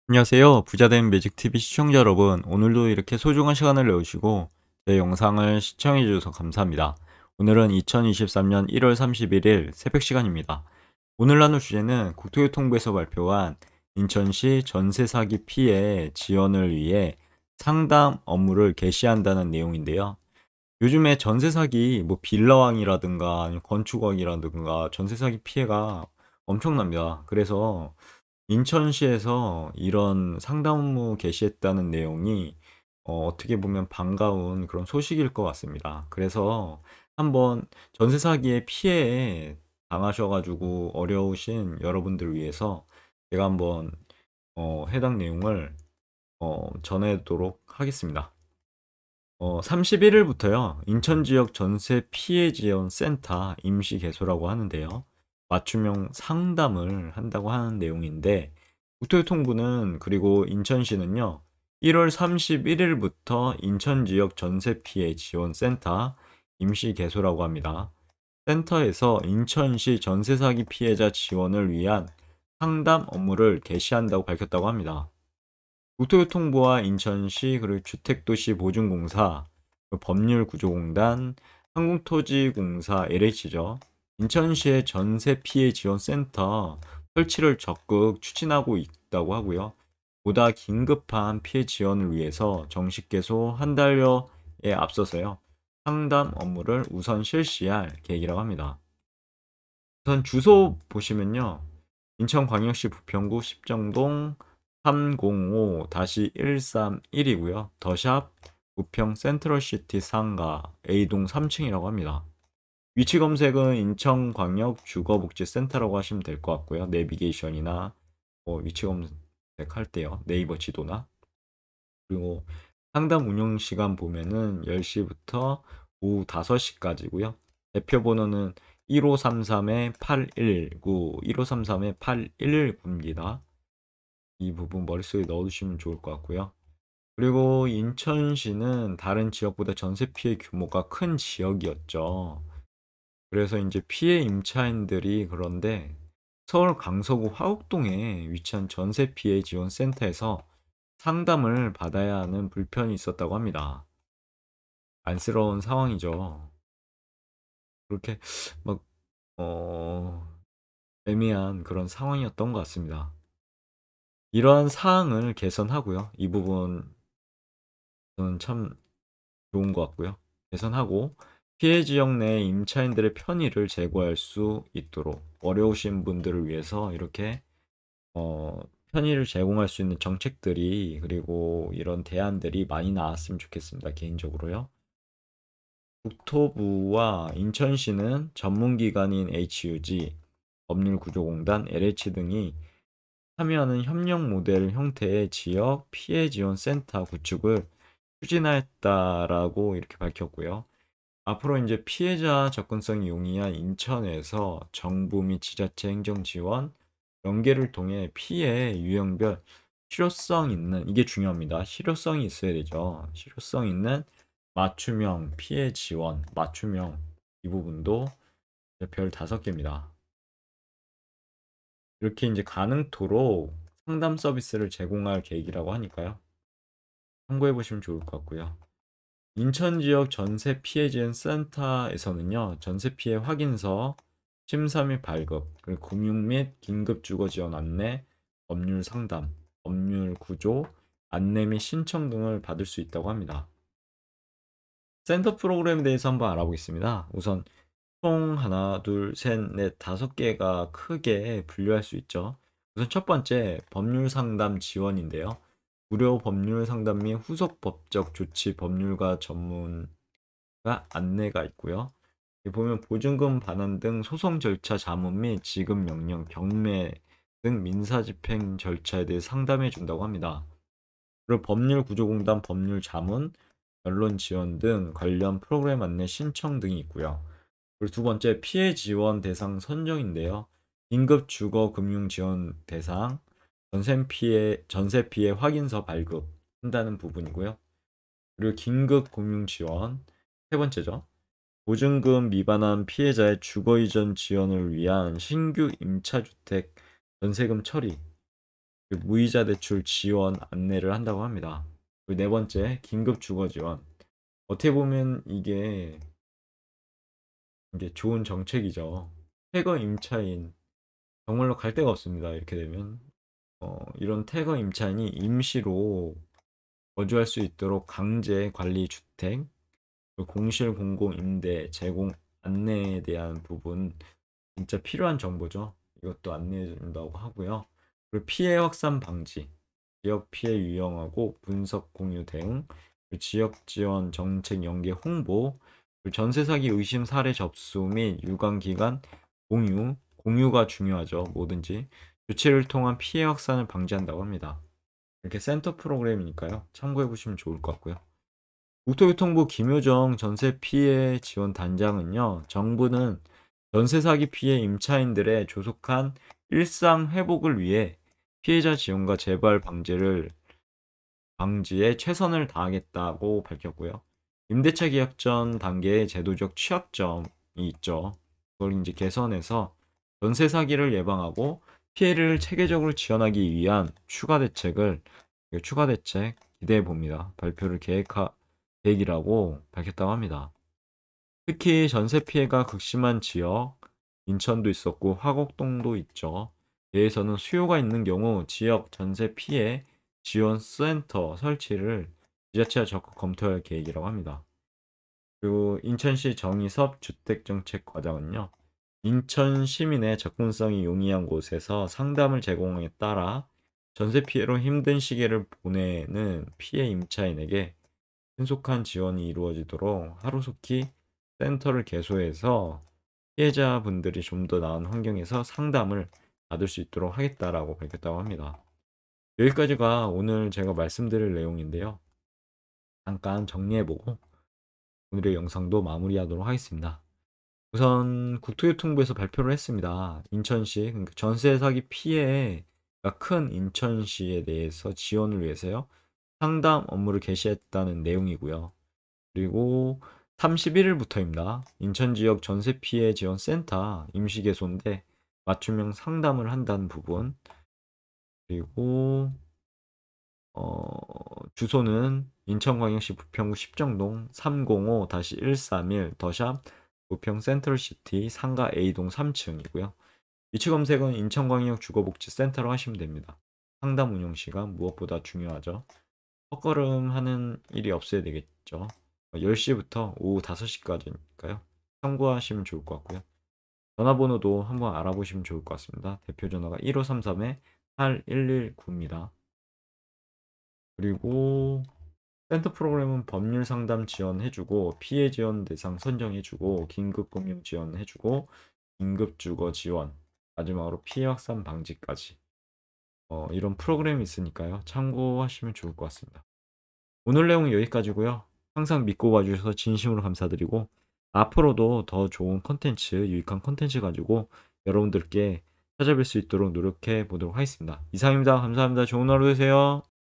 안녕하세요. 부자된 매직TV 시청자 여러분. 오늘도 이렇게 소중한 시간을 내주시고 제 영상을 시청해 주셔서 감사합니다. 오늘은 2023년 1월 31일 새벽 시간입니다. 오늘 나눌 주제는 국토교통부에서 발표한 인천시 전세 사기 피해 지원을 위해 상담 업무를 개시한다는 내용인데요. 요즘에 전세 사기 뭐 빌라왕이라든가 아니면 건축왕이라든가 전세 사기 피해가 엄청납니다. 그래서 인천시에서 이런 상담 업무 개시했다는 내용이 어떻게 보면 반가운 그런 소식일 것 같습니다. 그래서 한번 전세 사기의 피해에 당하셔 가지고 어려우신 여러분들을 위해서 제가 한번 해당 내용을 전하도록 하겠습니다. 31 일부터요. 인천 지역 전세 피해 지원 센터 임시 개소라고 하는데요. 맞춤형 상담을 한다고 하는 내용인데 국토교통부는 그리고 인천시는요. 1월 31 일부터 인천 지역 전세 피해 지원 센터 임시 개소라고 합니다. 센터에서 인천시 전세 사기 피해자 지원을 위한 상담 업무를 개시한다고 밝혔다고 합니다. 국토교통부와 인천시 그리고 주택도시보증공사, 법률구조공단, 한국토지공사 LH죠. 인천시의 전세 피해 지원 센터 설치를 적극 추진하고 있다고 하고요. 보다 긴급한 피해 지원을 위해서 정식 개소 한 달여에 앞서서요. 상담 업무를 우선 실시할 계획이라고 합니다. 우선 주소 보시면요. 인천광역시 부평구 십정동 305-131이고요. 더샵 부평 센트럴시티 상가 A동 3층이라고 합니다. 위치 검색은 인천광역주거복지센터라고 하시면 될 것 같고요. 내비게이션이나 위치 검색할 때요. 네이버 지도나. 그리고 상담 운영 시간 보면은 10시부터 오후 5시까지고요. 대표 번호는 1533-8119, 1533-8119입니다. 이 부분 머릿속에 넣어두시면 좋을 것 같고요. 그리고 인천시는 다른 지역보다 전세 피해 규모가 큰 지역이었죠. 그래서 이제 피해 임차인들이 그런데 서울 강서구 화곡동에 위치한 전세 피해 지원 센터에서 상담을 받아야 하는 불편이 있었다고 합니다. 안쓰러운 상황이죠. 그렇게 막 애매한 그런 상황이었던 것 같습니다. 이러한 사항을 개선하고요. 이 부분 저는 참 좋은 것 같고요. 개선하고 피해 지역 내 임차인들의 편의를 제고할 수 있도록 어려우신 분들을 위해서 이렇게 어, 편의를 제공할 수 있는 정책들이 그리고 이런 대안들이 많이 나왔으면 좋겠습니다. 개인적으로요. 국토부와 인천시는 전문기관인 HUG, 법률구조공단, LH 등이 참여하는 협력 모델 형태의 지역 피해 지원 센터 구축을 추진하였다라고 이렇게 밝혔고요. 앞으로 이제 피해자 접근성이 용이한 인천에서 정부 및 지자체 행정 지원 연계를 통해 피해 유형별 실효성 있는 이게 중요합니다. 실효성이 있어야 되죠. 실효성 있는 맞춤형 피해 지원, 맞춤형 이 부분도 별 5개입니다. 이렇게 이제 가능토록 상담 서비스를 제공할 계획이라고 하니까요. 참고해 보시면 좋을 것 같고요. 인천 지역 전세 피해 지원 센터에서는요. 전세 피해 확인서, 심사 및 발급, 그리고 금융 및 긴급 주거 지원 안내, 법률 상담, 법률 구조, 안내 및 신청 등을 받을 수 있다고 합니다. 센터 프로그램에 대해서 한번 알아보겠습니다. 우선 총 하나, 둘, 셋, 넷, 5개가 크게 분류할 수 있죠. 우선 첫 번째 법률 상담 지원인데요. 무료 법률 상담 및 후속 법적 조치 법률가 전문가 안내가 있고요. 여기 보면 보증금 반환 등 소송 절차 자문 및 지급 명령, 경매 등 민사 집행 절차에 대해 상담해 준다고 합니다. 그리고 법률구조공단 법률 자문, 변론 지원 등 관련 프로그램 안내 신청 등이 있고요. 그리고 두 번째 피해 지원 대상 선정인데요. 긴급 주거 금융 지원 대상, 전세 피해 확인서 발급한다는 부분이고요. 그리고 긴급 금융 지원 세 번째죠. 보증금 미반환 피해자의 주거 이전 지원을 위한 신규 임차주택 전세금 처리 무이자 대출 지원 안내를 한다고 합니다. 그리고 네 번째, 긴급 주거 지원. 어떻게 보면 이게 좋은 정책이죠. 퇴거 임차인 정말로 갈 데가 없습니다. 이렇게 되면 이런 퇴거 임차인이 임시로 거주할 수 있도록 강제 관리 주택, 그리고 공실 공공 임대 제공 안내에 대한 부분 진짜 필요한 정보죠. 이것도 안내해 준다고 하고요. 그리고 피해 확산 방지, 지역 피해 유형하고 분석 공유 대응, 그리고 지역 지원 정책 연계 홍보, 그리고 전세 사기 의심 사례 접수 및 유관 기간 공유가 중요하죠. 뭐든지 조치를 통한 피해 확산을 방지한다고 합니다. 이렇게 센터 프로그램이니까요. 참고해 보시면 좋을 것 같고요. 국토교통부 김효정 전세 피해 지원 단장은요, 정부는 전세 사기 피해 임차인들의 조속한 일상 회복을 위해 피해자 지원과 재발 방지에 최선을 다하겠다고 밝혔고요. 임대차 계약 전 단계의 제도적 취약점이 있죠. 그걸 이제 개선해서 전세 사기를 예방하고 피해를 체계적으로 지원하기 위한 추가 대책 기대해 봅니다. 발표를 계획이라고 밝혔다고 합니다. 특히 전세 피해가 극심한 지역, 인천도 있었고 화곡동도 있죠. 여기에서는 수요가 있는 경우 지역 전세 피해 지원 센터 설치를 지자체가 적극 검토할 계획이라고 합니다. 그리고 인천시 정의섭 주택정책과장은요. 인천 시민의 접근성이 용이한 곳에서 상담을 제공에 따라 전세 피해로 힘든 시기를 보내는 피해 임차인에게 신속한 지원이 이루어지도록 하루속히 센터를 개소해서 피해자분들이 좀 더 나은 환경에서 상담을 받을 수 있도록 하겠다라고 밝혔다고 합니다. 여기까지가 오늘 제가 말씀드릴 내용인데요. 잠깐 정리해보고 오늘의 영상도 마무리하도록 하겠습니다. 우선 국토교통부에서 발표를 했습니다. 인천시, 그러니까 전세 사기 피해가 큰 인천시에 대해서 지원을 위해서요. 상담 업무를 개시했다는 내용이고요. 그리고 31일부터입니다. 인천 지역 전세 피해 지원 센터 임시 개소인데 맞춤형 상담을 한다는 부분. 그리고 주소는 인천광역시 부평구 십정동 305-131 더샵 부평 센트럴시티 상가 A동 3층이고요. 위치 검색은 인천광역 주거복지센터로 하시면 됩니다. 상담 운영 시간 무엇보다 중요하죠. 헛걸음 하는 일이 없어야 되겠죠. 10시부터 오후 5시까지니까요. 참고하시면 좋을 것 같고요. 전화번호도 한번 알아보시면 좋을 것 같습니다. 대표 전화가 1533-8119입니다. 그리고 센터 프로그램은 법률 상담 지원해주고 피해 지원 대상 선정해주고 긴급 금융 지원해주고 긴급 주거 지원 마지막으로 피해 확산 방지까지 이런 프로그램이 있으니까요. 참고하시면 좋을 것 같습니다. 오늘 내용은 여기까지고요. 항상 믿고 봐주셔서 진심으로 감사드리고 앞으로도 더 좋은 컨텐츠, 유익한 컨텐츠 가지고 여러분들께 찾아뵐 수 있도록 노력해 보도록 하겠습니다. 이상입니다. 감사합니다. 좋은 하루 되세요.